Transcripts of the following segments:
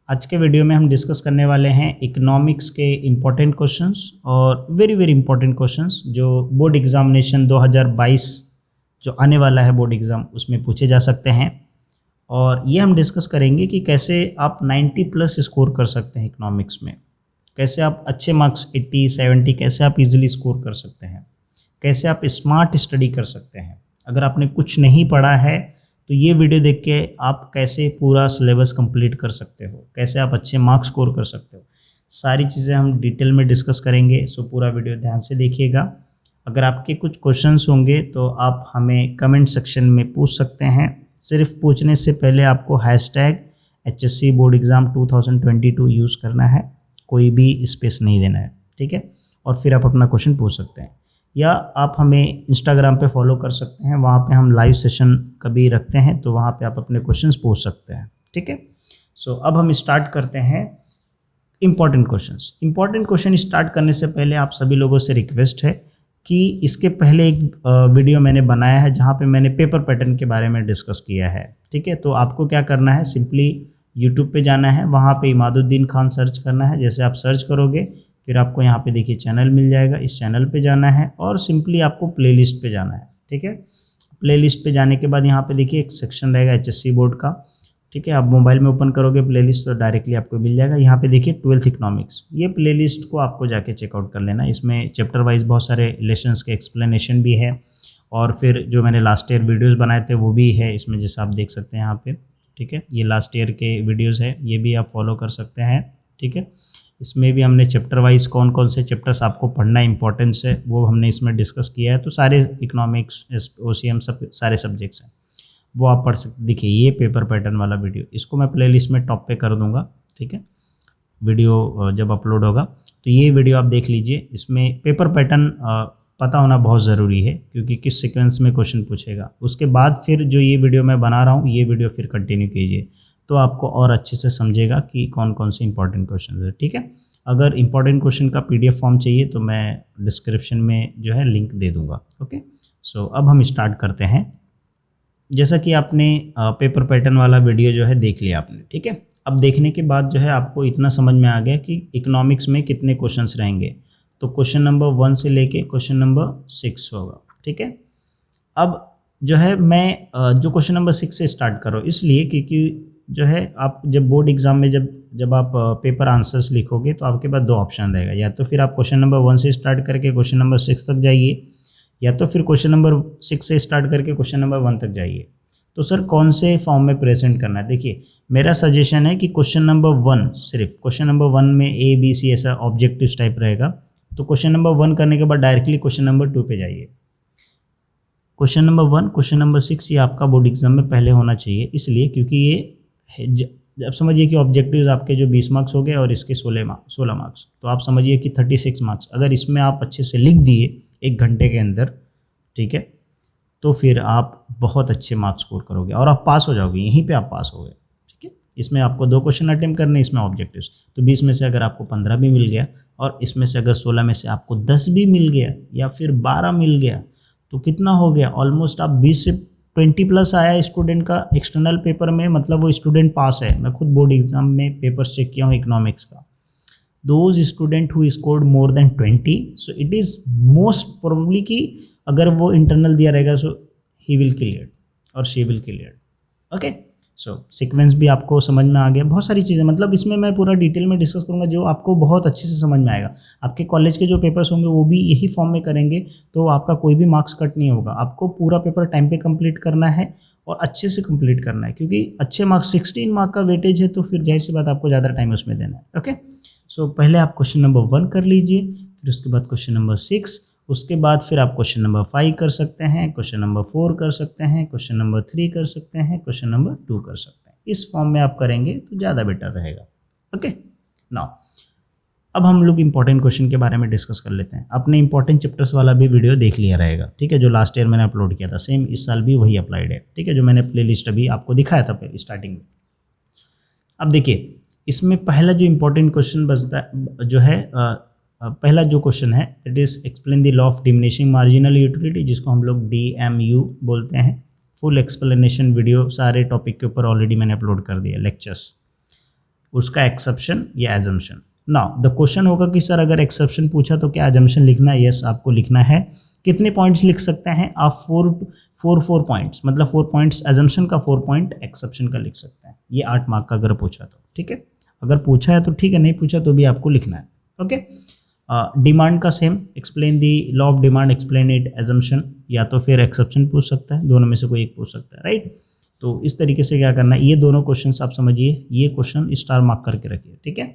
आज के वीडियो में हम डिस्कस करने वाले हैं इकोनॉमिक्स के इम्पोर्टेंट क्वेश्चंस और वेरी वेरी इंपॉर्टेंट क्वेश्चंस जो बोर्ड एग्जामिनेशन 2022 जो आने वाला है बोर्ड एग्ज़ाम उसमें पूछे जा सकते हैं। और ये हम डिस्कस करेंगे कि कैसे आप 90 प्लस स्कोर कर सकते हैं इकोनॉमिक्स में, कैसे आप अच्छे मार्क्स 80 70 कैसे आप इजीली स्कोर कर सकते हैं, कैसे आप स्मार्ट स्टडी कर सकते हैं। अगर आपने कुछ नहीं पढ़ा है तो ये वीडियो देख के आप कैसे पूरा सिलेबस कंप्लीट कर सकते हो, कैसे आप अच्छे मार्क्स स्कोर कर सकते हो, सारी चीज़ें हम डिटेल में डिस्कस करेंगे। सो पूरा वीडियो ध्यान से देखिएगा। अगर आपके कुछ क्वेश्चंस होंगे तो आप हमें कमेंट सेक्शन में पूछ सकते हैं। सिर्फ पूछने से पहले आपको hashtag HSC board exam 2022 use करना है, कोई भी स्पेस नहीं देना है, ठीक है। और फिर आप अपना क्वेश्चन पूछ सकते हैं, या आप हमें इंस्टाग्राम पे फॉलो कर सकते हैं, वहाँ पे हम लाइव सेशन कभी रखते हैं तो वहाँ पे आप अपने क्वेश्चंस पूछ सकते हैं, ठीक है। सो अब हम स्टार्ट करते हैं important questions. Important question start करने से पहले आप सभी लोगों से रिक्वेस्ट है कि इसके पहले एक वीडियो मैंने बनाया है जहाँ पे मैंने पेपर पैटर्न के बारे में डिस्कस किया है, ठीक है। तो आपको क्या करना है, सिंपली यूट्यूब पे जाना है, वहाँ पे इमादुद्दीन खान सर्च करना है। जैसे आप सर्च करोगे फिर आपको यहाँ पे देखिए चैनल मिल जाएगा, इस चैनल पे जाना है और सिंपली आपको प्लेलिस्ट पे जाना है, ठीक है। प्लेलिस्ट पे जाने के बाद यहाँ पे देखिए एक सेक्शन रहेगा HSC बोर्ड का, ठीक है। आप मोबाइल में ओपन करोगे प्लेलिस्ट तो डायरेक्टली आपको मिल जाएगा। यहाँ पे देखिए 12th इकोनॉमिक्स, ये प्लेलिस्ट को आपको जाके चेकआउट कर लेना। इसमें चैप्टर वाइज बहुत सारे लेसन्स के एक्सप्लेनेशन भी है और फिर जो मैंने लास्ट ईयर वीडियोज़ बनाए थे वो भी है इसमें, जैसे आप देख सकते हैं यहाँ पे, ठीक है। ये लास्ट ईयर के वीडियोज़ है, ये भी आप फॉलो कर सकते हैं, ठीक है। इसमें भी हमने चैप्टर वाइज कौन कौन से चैप्टर्स आपको पढ़ना इंपॉर्टेंस है वो हमने इसमें डिस्कस किया है। तो सारे इकोनॉमिक्स OCM सब सारे सब्जेक्ट्स हैं वो आप पढ़ सकते। देखिए ये पेपर पैटर्न वाला वीडियो, इसको मैं प्लेलिस्ट में टॉप पे कर दूंगा, ठीक है। वीडियो जब अपलोड होगा तो ये वीडियो आप देख लीजिए। इसमें पेपर पैटर्न पता होना बहुत ज़रूरी है क्योंकि किस सीक्वेंस में क्वेश्चन पूछेगा। उसके बाद फिर जो ये वीडियो मैं बना रहा हूँ ये वीडियो फिर कंटिन्यू कीजिए तो आपको और अच्छे से समझेगा कि कौन कौन से इंपॉर्टेंट क्वेश्चन है, ठीक है। अगर इंपॉर्टेंट क्वेश्चन का PDF फॉर्म चाहिए तो मैं डिस्क्रिप्शन में जो है लिंक दे दूंगा, ओके। सो अब हम स्टार्ट करते हैं। जैसा कि आपने पेपर पैटर्न वाला वीडियो जो है देख लिया आपने, ठीक है। अब देखने के बाद जो है आपको इतना समझ में आ गया कि इकोनॉमिक्स में कितने क्वेश्चंस रहेंगे। तो क्वेश्चन नंबर 1 से लेके क्वेश्चन नंबर 6 होगा, ठीक है। अब जो है मैं जो क्वेश्चन नंबर 6 से स्टार्ट करो इसलिए क्योंकि जो है आप जब बोर्ड एग्जाम में जब आप पेपर आंसर्स लिखोगे तो आपके पास 2 ऑप्शन रहेगा, या तो फिर आप क्वेश्चन नंबर 1 से स्टार्ट करके क्वेश्चन नंबर 6 तक जाइए, या तो फिर क्वेश्चन नंबर 6 से स्टार्ट करके क्वेश्चन नंबर 1 तक जाइए। तो सर कौन से फॉर्म में प्रेजेंट करना है, देखिए मेरा सजेशन है कि क्वेश्चन नंबर 1 सिर्फ क्वेश्चन नंबर 1 में ABC ऐसा ऑब्जेक्टिव टाइप रहेगा। तो क्वेश्चन नंबर 1 करने के बाद डायरेक्टली क्वेश्चन नंबर 2 पे जाइए। क्वेश्चन नंबर 1 क्वेश्चन नंबर 6 ये आपका बोर्ड एग्जाम में पहले होना चाहिए, इसलिए क्योंकि ये अब समझिए कि ऑब्जेक्टिव्स आपके जो 20 मार्क्स हो गए और इसके 16 मार्क्स, तो आप समझिए कि 36 मार्क्स अगर इसमें आप अच्छे से लिख दिए 1 घंटे के अंदर, ठीक है, तो फिर आप बहुत अच्छे मार्क्स स्कोर करोगे और आप पास हो जाओगे, यहीं पे आप पास हो गए, ठीक है। इसमें आपको 2 क्वेश्चन अटेम्प्ट करने, इसमें ऑब्जेक्टिव्स, तो 20 में से अगर आपको 15 भी मिल गया और इसमें से अगर 16 में से आपको 10 भी मिल गया या फिर 12 मिल गया तो कितना हो गया, ऑलमोस्ट आप 20 से 20 प्लस आया स्टूडेंट का एक्सटर्नल पेपर में, मतलब वो स्टूडेंट पास है। मैं खुद बोर्ड एग्जाम में पेपर्स चेक किया हूँ इकोनॉमिक्स का। Those student who scored more than 20, so it is most probably कि अगर वो इंटरनल दिया रहेगा सो ही विल क्लियर और she will clear, okay. So sequence भी आपको समझ में आ गया, बहुत सारी चीज़ें, मतलब इसमें मैं पूरा डिटेल में डिस्कस करूंगा जो आपको बहुत अच्छे से समझ में आएगा। आपके कॉलेज के जो पेपर्स होंगे वो भी यही फॉर्म में करेंगे तो आपका कोई भी मार्क्स कट नहीं होगा। आपको पूरा पेपर टाइम पे कंप्लीट करना है और अच्छे से कंप्लीट करना है क्योंकि अच्छे मार्क्स 16 मार्क का वेटेज है तो फिर जाहिर सी बात आपको ज़्यादा टाइम उसमें देना है, ओके। सो पहले आप क्वेश्चन नंबर 1 कर लीजिए, फिर उसके बाद क्वेश्चन नंबर 6, उसके बाद फिर आप क्वेश्चन नंबर 5 कर सकते हैं, क्वेश्चन नंबर 4 कर सकते हैं, क्वेश्चन नंबर 3 कर सकते हैं, क्वेश्चन नंबर 2 कर सकते हैं। इस फॉर्म में आप करेंगे तो ज़्यादा बेटर रहेगा, ओके। नाउ अब हम लोग इंपॉर्टेंट क्वेश्चन के बारे में डिस्कस कर लेते हैं। अपने इंपॉर्टेंट चैप्टर्स वाला भी वीडियो देख लिया रहेगा, ठीक है, जो लास्ट ईयर मैंने अपलोड किया था, सेम इस साल भी वही अप्लाइड है, ठीक है, जो मैंने प्लेलिस्ट अभी आपको दिखाया था पहले स्टार्टिंग में। अब देखिए इसमें पहला जो इंपॉर्टेंट क्वेश्चन बचता जो है पहला जो क्वेश्चन है that is explain the law of diminishing marginal utility, जिसको हम लोग DMU बोलते हैं। फुल एक्सप्लेनेशन वीडियो सारे टॉपिक के ऊपर ऑलरेडी मैंने अपलोड कर दिया लेक्चर्स। उसका एक्सेप्शन या एजम्पशन। नाउ द क्वेश्चन होगा कि सर अगर एक्सेप्शन पूछा तो क्या एजम्पशन लिखना है? यस, आपको लिखना है। कितने पॉइंट्स लिख सकते हैं आप? फोर पॉइंट्स, मतलब 4 पॉइंट्स एजम्पशन का, 4 पॉइंट एक्सेप्शन का लिख सकते हैं। ये 8 मार्क का अगर पूछा तो ठीक है। अगर पूछा है तो ठीक है, नहीं पूछा तो भी आपको लिखना है। ओके। डिमांड का same, explain the law of demand, explain it, assumption या तो फिर एक्सेप्शन पूछ सकता है, दोनों में से कोई एक पूछ सकता है, राइट। तो इस तरीके से क्या करना है, ये दोनों क्वेश्चन आप समझिए, ये क्वेश्चन स्टार मार्क करके रखिए, ठीक है।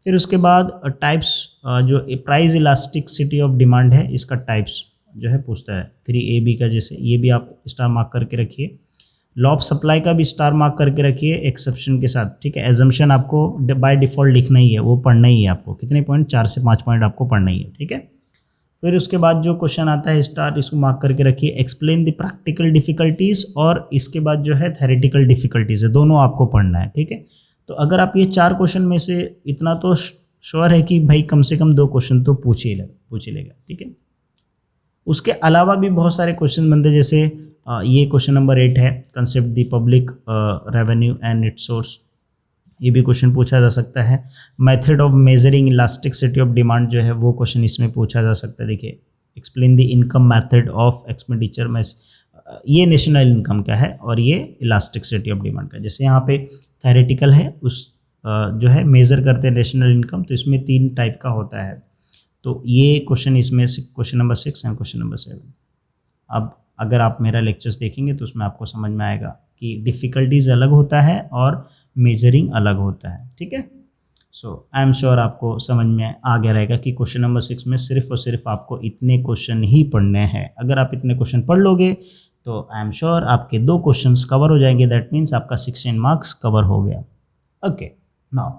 फिर उसके बाद टाइप्स, जो प्राइस इलास्टिसिटी ऑफ डिमांड है, इसका टाइप्स जो है पूछता है 3AB का, जैसे ये भी आप स्टार मार्क करके रखिए। लॉ ऑफ सप्लाई का भी स्टार मार्क करके रखिए एक्सेप्शन के साथ, ठीक है। एजम्पशन आपको बाय डिफ़ॉल्ट लिखना ही है, वो पढ़ना ही है आपको। कितने पॉइंट? 4 से 5 पॉइंट आपको पढ़ना ही है, ठीक है। फिर उसके बाद जो क्वेश्चन आता है स्टार, इसको मार्क करके रखिए। एक्सप्लेन द प्रैक्टिकल डिफिकल्टीज़, और इसके बाद जो है थेरेटिकल डिफिकल्टीज़ है, दोनों आपको पढ़ना है, ठीक है। तो अगर आप ये 4 क्वेश्चन में से इतना तो श्योर है कि भाई कम से कम 2 क्वेश्चन तो पूछ ही लेगा, ठीक है। उसके अलावा भी बहुत सारे क्वेश्चन बनते हैं, जैसे ये क्वेश्चन नंबर 8 है, concept the public revenue and it's source, ये भी क्वेश्चन पूछा जा सकता है। Method of measuring elasticity of demand जो है वो क्वेश्चन इसमें पूछा जा सकता है। देखिए, explain the income method of expenditure में, ये नेशनल इनकम का है और ये इलास्टिसिटी ऑफ डिमांड का। जैसे यहाँ पे थेरेटिकल है, उस जो है मेज़र करते हैं नेशनल इनकम, तो इसमें 3 टाइप का होता है। तो ये क्वेश्चन इसमें से question number 6 and question number 7। अब अगर आप मेरा लेक्चर्स देखेंगे तो उसमें आपको समझ में आएगा कि डिफ़िकल्टीज़ अलग होता है और मेजरिंग अलग होता है, ठीक है। सो आई एम श्योर आपको समझ में आ गया रहेगा कि क्वेश्चन नंबर 6 में सिर्फ और सिर्फ आपको इतने क्वेश्चन ही पढ़ने हैं। अगर आप इतने क्वेश्चन पढ़ लोगे तो आई एम श्योर आपके 2 क्वेश्चंस कवर हो जाएंगे, दैट मीन्स आपका 16 मार्क्स कवर हो गया। ओके, नाउ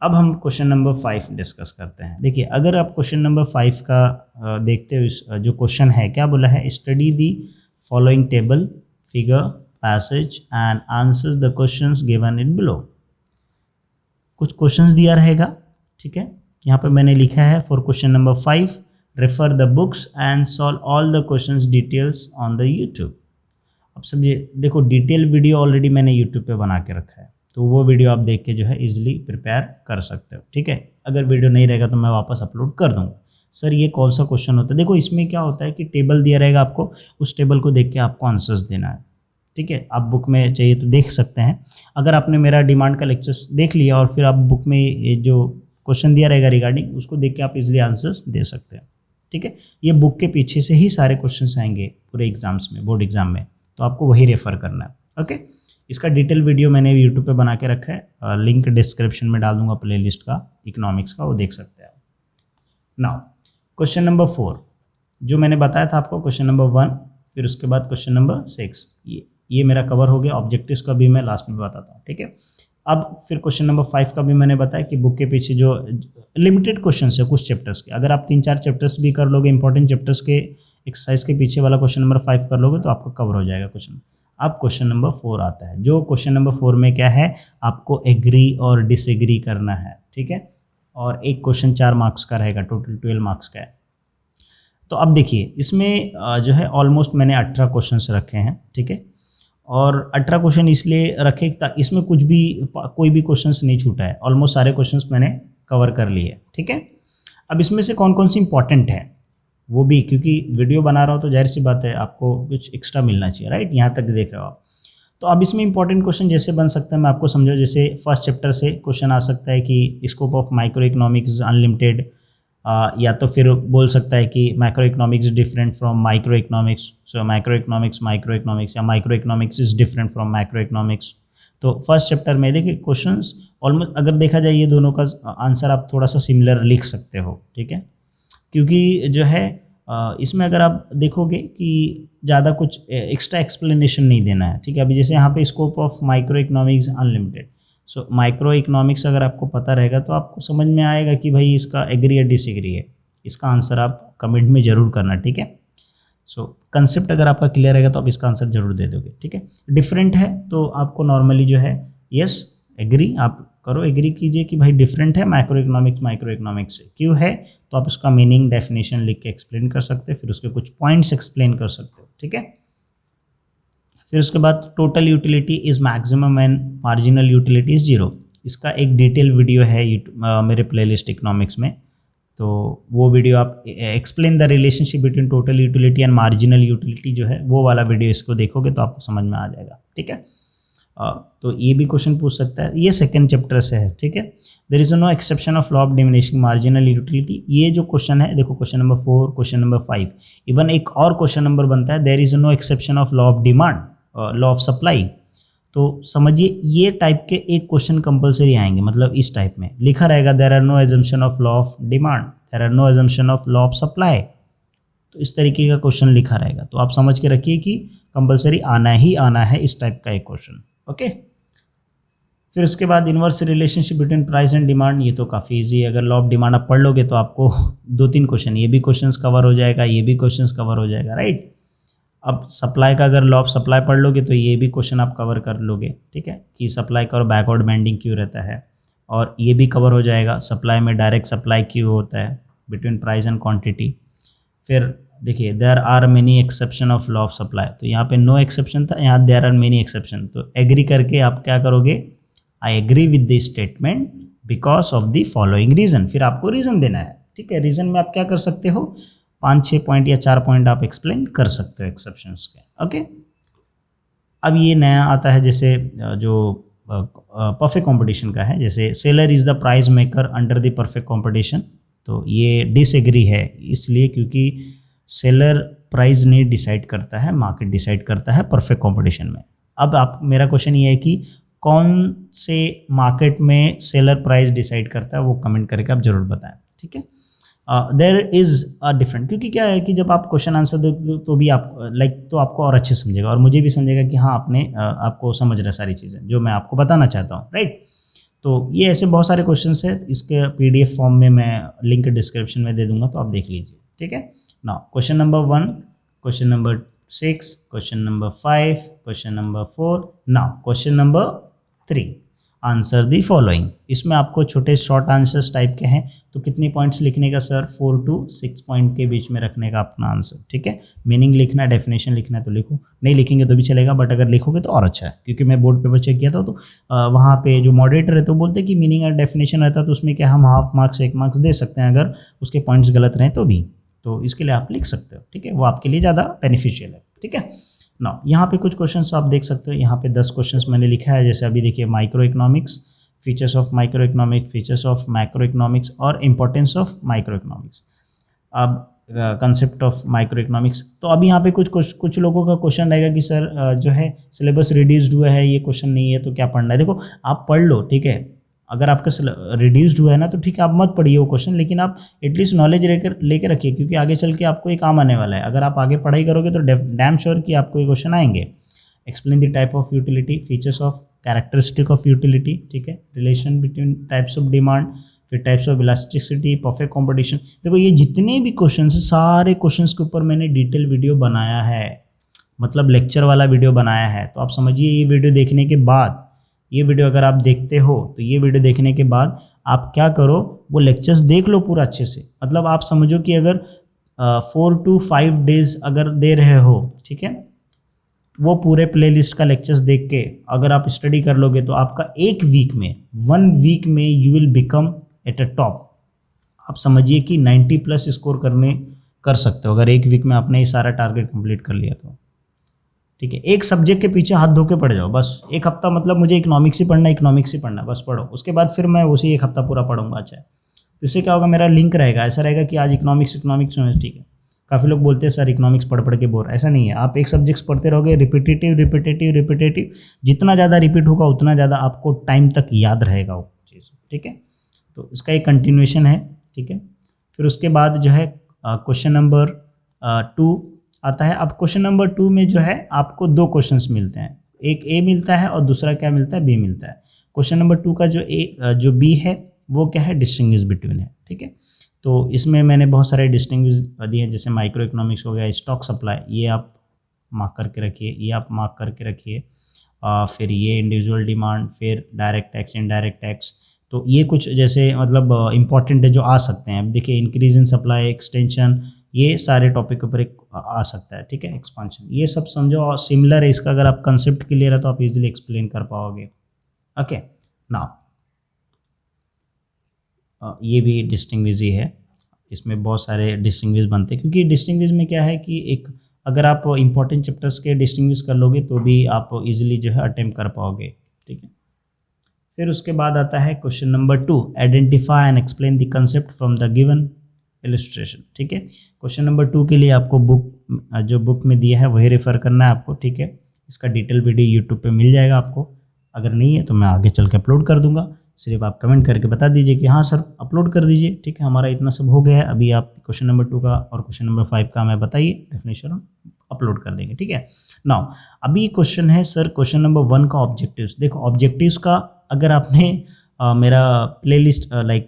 अब हम क्वेश्चन नंबर 5 डिस्कस करते हैं। देखिए, अगर आप क्वेश्चन नंबर 5 का देखते हो, जो क्वेश्चन है क्या बोला है, study the following table, figure, passage and answers the questions given in below. कुछ क्वेश्चंस दिया रहेगा, ठीक है। यहाँ पे मैंने लिखा है for question number 5 refer the books and solve all the questions details on the YouTube. अब समझिए, देखो डिटेल वीडियो ऑलरेडी मैंने यूट्यूब पे बना के रखा है, तो वो वीडियो आप देख के जो है इजीली प्रिपेयर कर सकते हो, ठीक है। अगर वीडियो नहीं रहेगा तो मैं वापस अपलोड कर दूँगा। सर ये कौन सा क्वेश्चन होता है? देखो इसमें क्या होता है कि टेबल दिया रहेगा आपको, उस टेबल को देख के आपको आंसर्स देना है, ठीक है। आप बुक में चाहिए तो देख सकते हैं। अगर आपने मेरा डिमांड का लेक्चर्स देख लिया और फिर आप बुक में ये जो क्वेश्चन दिया रहेगा रिगार्डिंग, उसको देख के आप इजीली आंसर्स दे सकते हैं, ठीक है। ये बुक के पीछे से ही सारे क्वेश्चंस आएंगे पूरे एग्जाम्स में, बोर्ड एग्जाम में, तो आपको वही रेफर करना है। ओके, इसका डिटेल वीडियो मैंने यूट्यूब पे बना के रखा है, लिंक डिस्क्रिप्शन में डाल दूंगा प्लेलिस्ट का, इकोनॉमिक्स का, वो देख सकते हैं। नाउ क्वेश्चन नंबर 4 जो मैंने बताया था आपको, क्वेश्चन नंबर 1, फिर उसके बाद क्वेश्चन नंबर 6, ये मेरा कवर हो गया। ऑब्जेक्टिव्स का भी मैं लास्ट में बताता हूँ, ठीक है। अब फिर क्वेश्चन नंबर 5 का भी मैंने बताया कि बुक के पीछे जो लिमिटेड क्वेश्चन है कुछ चैप्टर्स के, अगर आप 3-4 चैप्टर्स भी कर लोगे, इंपॉर्टेंट चैप्टर्स के एक्सरसाइज के पीछे वाला क्वेश्चन नंबर 5 कर लोगे तो आपको कवर हो जाएगा क्वेश्चन। अब क्वेश्चन नंबर 4 आता है, जो क्वेश्चन नंबर 4 में क्या है, आपको एग्री और डिसएग्री करना है, ठीक है। और एक क्वेश्चन 4 मार्क्स का रहेगा, टोटल 12 मार्क्स का है। तो अब देखिए इसमें जो है ऑलमोस्ट मैंने 18 क्वेश्चंस रखे हैं, ठीक है। और 18 क्वेश्चन इसलिए रखे ताकि इसमें कोई भी क्वेश्चंस नहीं छूटा है, ऑलमोस्ट सारे क्वेश्चंस मैंने कवर कर लिए, ठीक है। अब इसमें से कौन कौन सी इंपॉर्टेंट है वो भी, क्योंकि वीडियो बना रहा हूँ तो जाहिर सी बात है आपको कुछ एक्स्ट्रा मिलना चाहिए, राइट। यहाँ तक देख रहे हो आप, तो अब इसमें इंपॉर्टेंट क्वेश्चन जैसे बन सकता है, मैं आपको समझाऊँ। जैसे फर्स्ट चैप्टर से क्वेश्चन आ सकता है कि scope of microeconomics unlimited, या तो फिर बोल सकता है कि microeconomics different from microeconomics, so microeconomics, या microeconomics is different from microeconomics. तो फर्स्ट चैप्टर में देखिए क्वेश्चंस ऑलमोस्ट, अगर देखा जाए ये दोनों का आंसर आप थोड़ा सा सिमिलर लिख सकते हो, ठीक है। क्योंकि जो है इसमें अगर आप देखोगे कि ज़्यादा कुछ एक्स्ट्रा एक्सप्लेनेशन नहीं देना है, ठीक है। अभी जैसे यहाँ पे scope of microeconomics unlimited, so micro economics अगर आपको पता रहेगा तो आपको समझ में आएगा कि भाई इसका एग्री या डिसएग्री है, इसका आंसर आप कमेंट में ज़रूर करना, ठीक है। सो कंसेप्ट अगर आपका क्लियर रहेगा तो आप इसका आंसर जरूर दे दोगे, ठीक है। डिफरेंट है तो आपको नॉर्मली जो है यस एग्री आप करो, एग्री कीजिए कि भाई डिफरेंट है माइक्रो इकोनॉमिक्स से, क्यों है तो आप उसका मीनिंग डेफिनेशन लिख के एक्सप्लेन कर सकते हैं, फिर उसके कुछ पॉइंट्स एक्सप्लेन कर सकते हो, ठीक है। फिर उसके बाद total utility is maximum and marginal utility is zero, इसका एक डिटेल वीडियो है मेरे प्लेलिस्ट इकोनॉमिक्स में, तो वो वीडियो आप explain the relationship between total utility and marginal utility जो है वो वाला वीडियो इसको देखोगे तो आपको समझ में आ जाएगा, ठीक है। तो ये भी क्वेश्चन पूछ सकता है, ये सेकंड चैप्टर से है, ठीक है। There is no exception of law of diminishing marginal utility, ये जो क्वेश्चन है देखो, question number 4, question number 5, even एक और क्वेश्चन नंबर बनता है, there is no exception of law of demand, law of supply. तो समझिए ये टाइप के एक क्वेश्चन कंपलसरी आएंगे, मतलब इस टाइप में लिखा रहेगा there are no assumption of law of demand, there are no assumption of law of supply, तो इस तरीके का क्वेश्चन लिखा रहेगा। तो आप समझ के रखिए कि कंपलसरी आना ही आना है इस टाइप का एक क्वेश्चन, ओके। फिर उसके बाद inverse relationship between price and demand, ये तो काफ़ी इजी है, अगर लॉ ऑफ डिमांड आप पढ़ लोगे तो आपको 2-3 क्वेश्चन, ये भी क्वेश्चंस कवर हो जाएगा, ये भी क्वेश्चंस कवर हो जाएगा, राइट। अब सप्लाई का अगर लॉ ऑफ सप्लाई पढ़ लोगे तो ये भी क्वेश्चन आप कवर कर लोगे, ठीक है, कि सप्लाई का और बैकवर्ड बेंडिंग क्यों रहता है, और ये भी कवर हो जाएगा, सप्लाई में डायरेक्ट सप्लाई क्यों होता है बिटवीन प्राइस एंड क्वांटिटी। फिर देखिए there are many exception of law of supply, तो यहाँ पे नो एक्सेप्शन था, यहाँ देयर आर मेनी एक्सेप्शन, तो एग्री करके आप क्या करोगे, I agree with the statement because of the following reason, फिर आपको रीजन देना है, ठीक है। रीजन में आप क्या कर सकते हो, 5-6 पॉइंट या 4 पॉइंट आप एक्सप्लेन कर सकते हो एक्सेप्शंस के, ओके। अब ये नया आता है जैसे जो परफेक्ट कंपटीशन का है, जैसे seller is the price maker under the perfect competition, तो ये डिसएग्री है इसलिए क्योंकि सेलर प्राइस नहीं डिसाइड करता है, मार्केट डिसाइड करता है परफेक्ट कंपटीशन में। अब आप, मेरा क्वेश्चन ये है कि कौन से मार्केट में सेलर प्राइस डिसाइड करता है, वो कमेंट करके आप जरूर बताएं, ठीक है। देयर इज़ अ डिफरेंट, क्योंकि क्या है कि जब आप क्वेश्चन आंसर दो तो भी आप तो आपको और अच्छे समझेगा और मुझे भी समझेगा कि हाँ आपने आपको समझ रहा है सारी चीज़ें जो मैं आपको बताना चाहता हूँ, राइट। तो ये ऐसे बहुत सारे क्वेश्चंस है, इसके PDF फॉर्म में मैं लिंक डिस्क्रिप्शन में दे दूंगा, तो आप देख लीजिए, ठीक है। Now question number 1, question number 6, question number 5, question number 4, now question number 3, answer the following. इसमें आपको छोटे शॉर्ट आंसर्स टाइप के हैं, तो कितनी पॉइंट्स लिखने का सर, 4 to 6 पॉइंट के बीच में रखने का अपना आंसर, ठीक है। मीनिंग लिखना, डेफिनेशन लिखना है तो लिखो, नहीं लिखेंगे तो भी चलेगा, बट अगर लिखोगे तो और अच्छा है, क्योंकि मैं बोर्ड पेपर चेक किया था तो वहाँ पे जो मॉडरेटर है तो बोलते हैं कि मीनिंग और डेफिनेशन रहता है तो उसमें क्या हम हाफ मार्क्स 1 मार्क्स दे सकते हैं अगर उसके पॉइंट्स गलत रहें तो भी, तो इसके लिए आप लिख सकते हो, ठीक है, वो आपके लिए ज़्यादा बेनिफिशियल है, ठीक है। ना यहाँ पे कुछ क्वेश्चंस आप देख सकते हो, यहाँ पे 10 क्वेश्चंस मैंने लिखा है, जैसे अभी देखिए micro economics, features of micro economics, features of macro economics और इंपॉर्टेंस ऑफ माइक्रो इकोनॉमिक्स, अब कंसेप्ट ऑफ माइक्रो इकोनॉमिक्स। तो अभी यहाँ पे कुछ लोगों का क्वेश्चन रहेगा कि सर जो है सिलेबस रिड्यूस्ड हुआ है, ये क्वेश्चन नहीं है तो क्या पढ़ना है। देखो आप पढ़ लो, ठीक है, अगर आपका रिड्यूस्ड हुआ है ना तो ठीक है आप मत पढ़िए वो क्वेश्चन, लेकिन आप एटलीस्ट नॉलेज लेकर रखिए, क्योंकि आगे चल के आपको ये काम आने वाला है। अगर आप आगे पढ़ाई करोगे तो डैम श्योर कि आपको ये क्वेश्चन आएंगे। Explain the type of utility, features of, characteristic of utility, ठीक है, relation between types of demand, फिर types of elasticity, perfect competition. देखो ये जितने भी क्वेश्चंस हैं सारे क्वेश्चंस के ऊपर मैंने डिटेल वीडियो बनाया है, मतलब लेक्चर वाला वीडियो बनाया है। तो आप समझिए ये वीडियो देखने के बाद, ये वीडियो अगर आप देखते हो तो ये वीडियो देखने के बाद आप क्या करो, वो लेक्चर्स देख लो पूरा अच्छे से। मतलब आप समझो कि अगर 4 to 5 डेज अगर दे रहे हो, ठीक है, वो पूरे प्लेलिस्ट का लेक्चर्स देख के अगर आप स्टडी कर लोगे तो आपका 1 वीक में, 1 वीक में you will become at a top. आप समझिए कि 90+ स्कोर कर सकते हो अगर 1 वीक में आपने ये सारा टारगेट कंप्लीट कर लिया तो, ठीक है। एक सब्जेक्ट के पीछे हाथ धो के पढ़ जाओ बस, 1 हफ्ता, मतलब मुझे इकोनॉमिक्स ही पढ़ना है, बस पढ़ो, उसके बाद फिर मैं उसी 1 हफ्ता पूरा पढ़ूंगा। अच्छा, तो इससे क्या होगा, मेरा लिंक रहेगा, ऐसा रहेगा कि आज इकोनॉमिक्स, ठीक है। काफ़ी लोग बोलते हैं सर इकोनॉमिक्स पढ़ के बोर, ऐसा नहीं है। आप एक सब्जेक्ट्स पढ़ते रहोगे, रिपीटेटिव, जितना ज़्यादा रिपीट होगा उतना ज़्यादा आपको टाइम तक याद रहेगा वो चीज़, ठीक है। तो इसका एक कंटिन्यूएशन है, ठीक है। फिर उसके बाद जो है क्वेश्चन नंबर 2 आता है। अब क्वेश्चन नंबर 2 में जो है आपको 2 क्वेश्चंस मिलते हैं, एक ए मिलता है और दूसरा क्या मिलता है, बी मिलता है। क्वेश्चन नंबर 2 का जो बी है वो क्या है, डिस्टिंग्विश बिटवीन है, ठीक है। तो इसमें मैंने बहुत सारे डिस्टिंग्विश दिए, जैसे माइक्रो इकोनॉमिक्स हो गया, स्टॉक सप्लाई, ये आप मार्क करके रखिए, ये आप मार्क करके रखिए। फिर ये इंडिविजुअल डिमांड, फिर डायरेक्ट टैक्स, इनडायरेक्ट टैक्स। तो ये कुछ जैसे मतलब इंपॉर्टेंट है जो आ सकते हैं। अब देखिए इंक्रीज इन सप्लाई, एक्सटेंशन, ये सारे टॉपिक के ऊपर एक आ सकता है, ठीक है। एक्सपांशन, ये सब समझो और सिमिलर है इसका, अगर आप कंसेप्ट क्लियर है तो आप इजीली एक्सप्लेन कर पाओगे। ओके, नाउ ये भी डिस्टिंग्विश ही है, इसमें बहुत सारे डिस्टिंग्विश बनते हैं, क्योंकि डिस्टिंग्विश में क्या है कि एक अगर आप इंपॉर्टेंट चैप्टर्स के डिस्टिंग्विश कर लोगे तो भी आप इजीली जो है अटेम्प्ट कर पाओगे, ठीक है। फिर उसके बाद आता है question number 2, identify and explain the concept from the given illustration, ठीक है। क्वेश्चन नंबर 2 के लिए आपको बुक में दिया है वही रेफर करना है आपको, ठीक है। इसका डिटेल वीडियो यूट्यूब पे मिल जाएगा आपको, अगर नहीं है तो मैं आगे चल के अपलोड कर दूंगा, सिर्फ आप कमेंट करके बता दीजिए कि हाँ सर अपलोड कर दीजिए, ठीक है। हमारा इतना सब हो गया है, अभी आप क्वेश्चन नंबर 2 का और क्वेश्चन नंबर 5 का हमें बताइए, डेफिनेशन हम अपलोड कर देंगे, ठीक है। नाउ अभी क्वेश्चन है सर क्वेश्चन नंबर 1 का ऑब्जेक्टिव्स। देखो ऑब्जेक्टिव्स का अगर आपने मेरा प्लेलिस्ट लाइक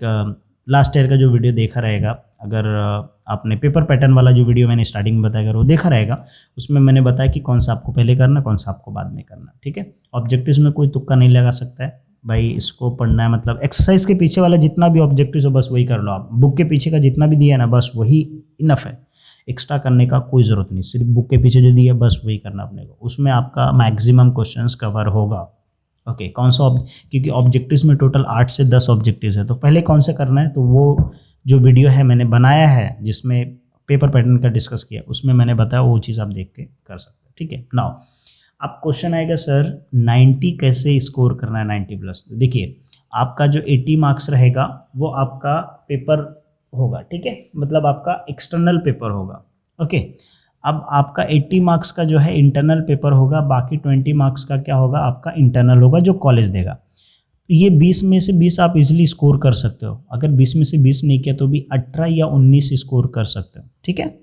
लास्ट ईयर का जो वीडियो देखा रहेगा, अगर आपने पेपर पैटर्न वाला जो वीडियो मैंने स्टार्टिंग में बताया अगर वो देखा रहेगा, उसमें मैंने बताया कि कौन सा आपको पहले करना कौन सा आपको बाद में करना, ठीक है। ऑब्जेक्टिव्स में कोई तुक्का नहीं लगा सकता है भाई, इसको पढ़ना है मतलब एक्सरसाइज के पीछे वाला जितना भी ऑब्जेक्टिव्स हो बस वही कर लो आप, बुक के पीछे का जितना भी दिया है ना बस वही इनफ है, एक्स्ट्रा करने का कोई ज़रूरत नहीं, सिर्फ बुक के पीछे जो दिया है बस वही करना अपने को, उसमें आपका मैक्सिमम क्वेश्चंस कवर होगा, ओके। कौन सा क्योंकि ऑब्जेक्टिव्स में टोटल 8 से 10 ऑब्जेक्टिव्स है, तो पहले कौन से करना है, तो वो जो वीडियो है मैंने बनाया है जिसमें पेपर पैटर्न का डिस्कस किया, उसमें मैंने बताया वो चीज़ आप देख के कर सकते हैं, ठीक है। नाउ अब क्वेश्चन आएगा सर 90 कैसे स्कोर करना है 90 प्लस। तो देखिए आपका जो 80 मार्क्स रहेगा वो आपका पेपर होगा, ठीक है, मतलब आपका एक्सटर्नल पेपर होगा, ओके। अब आपका 80 मार्क्स का जो है इंटरनल पेपर होगा, बाकी 20 मार्क्स का क्या होगा आपका इंटरनल होगा जो कॉलेज देगा। ये 20 में से 20 आप इजीली स्कोर कर सकते हो, अगर 20 में से 20 नहीं किया तो भी 18 या 19 स्कोर कर सकते हो, ठीक है।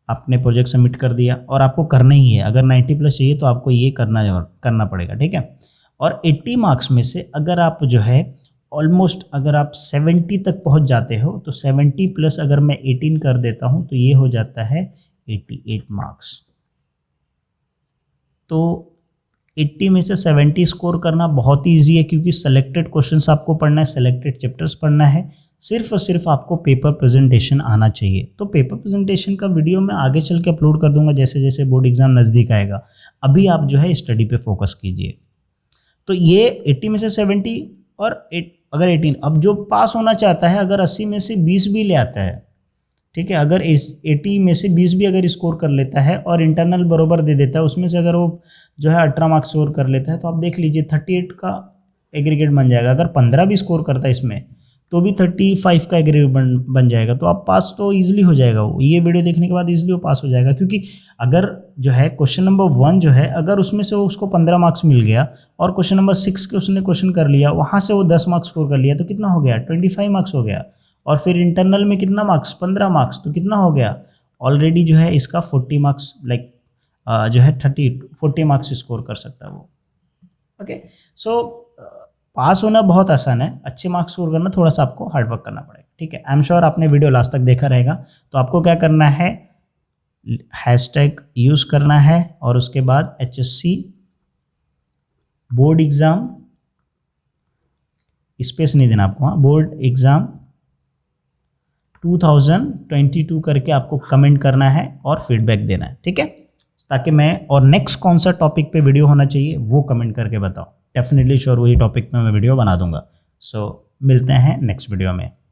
आपने प्रोजेक्ट सबमिट कर दिया और आपको करना ही है, अगर 90 प्लस चाहिए तो आपको ये करना पड़ेगा, ठीक है। और 80 मार्क्स में से अगर आप जो है ऑलमोस्ट अगर आप 70 तक पहुंच जाते हो तो 70 प्लस अगर मैं 18 कर देता हूं तो ये हो जाता है 88 मार्क्स। तो 80 में से 70 स्कोर करना बहुत ही ईजी है, क्योंकि सेलेक्टेड क्वेश्चंस आपको पढ़ना है, सेलेक्टेड चैप्टर्स पढ़ना है, सिर्फ और सिर्फ आपको पेपर प्रेजेंटेशन आना चाहिए। तो पेपर प्रेजेंटेशन का वीडियो मैं आगे चल के अपलोड कर दूंगा जैसे जैसे बोर्ड एग्जाम नज़दीक आएगा, अभी आप जो है स्टडी पे फोकस कीजिए। तो ये 80 में से 70 और अगर 18, अब जो पास होना चाहता है अगर 80 में से 20 भी ले आता है, ठीक है, अगर 80 में से 20 भी अगर स्कोर कर लेता है और इंटरनल बरोबर दे देता है, उसमें से अगर वो जो है 18 मार्क्स स्कोर कर लेता है तो आप देख लीजिए 38 का एग्रीगेट बन जाएगा। अगर 15 भी स्कोर करता है इसमें तो भी 35 का एग्रीगेट बन जाएगा, तो आप पास तो ईजिली हो जाएगा वो, ये वीडियो देखने के बाद ईजिली वो पास हो जाएगा। क्योंकि अगर जो है क्वेश्चन नंबर 1 जो है अगर उसमें से वो उसको 15 मार्क्स मिल गया और क्वेश्चन नंबर 6 के उसने क्वेश्चन कर लिया, वहाँ से वो 10 मार्क्स स्कोर कर लिया तो कितना हो गया 25 मार्क्स हो गया, और फिर इंटरनल में कितना मार्क्स 15 मार्क्स, तो कितना हो गया ऑलरेडी जो है इसका 40 मार्क्स लाइक जो है 40 मार्क्स स्कोर कर सकता है वो, ओके। सो पास होना बहुत आसान है, अच्छे मार्क्स स्कोर करना थोड़ा सा आपको हार्डवर्क करना पड़ेगा, ठीक है। आई एम श्योर आपने वीडियो लास्ट तक देखा रहेगा। तो आपको क्या करना है, हैशटैग यूज़ करना है और उसके बाद HSC बोर्ड एग्ज़ाम, स्पेस नहीं देना आपको, हाँ, बोर्ड एग्ज़ाम 2022 करके आपको कमेंट करना है और फीडबैक देना है, ठीक है, ताकि मैं और नेक्स्ट कौन सा टॉपिक पे वीडियो होना चाहिए वो कमेंट करके बताओ, डेफिनेटली श्योर वही टॉपिक पे मैं वीडियो बना दूंगा। सो मिलते हैं नेक्स्ट वीडियो में।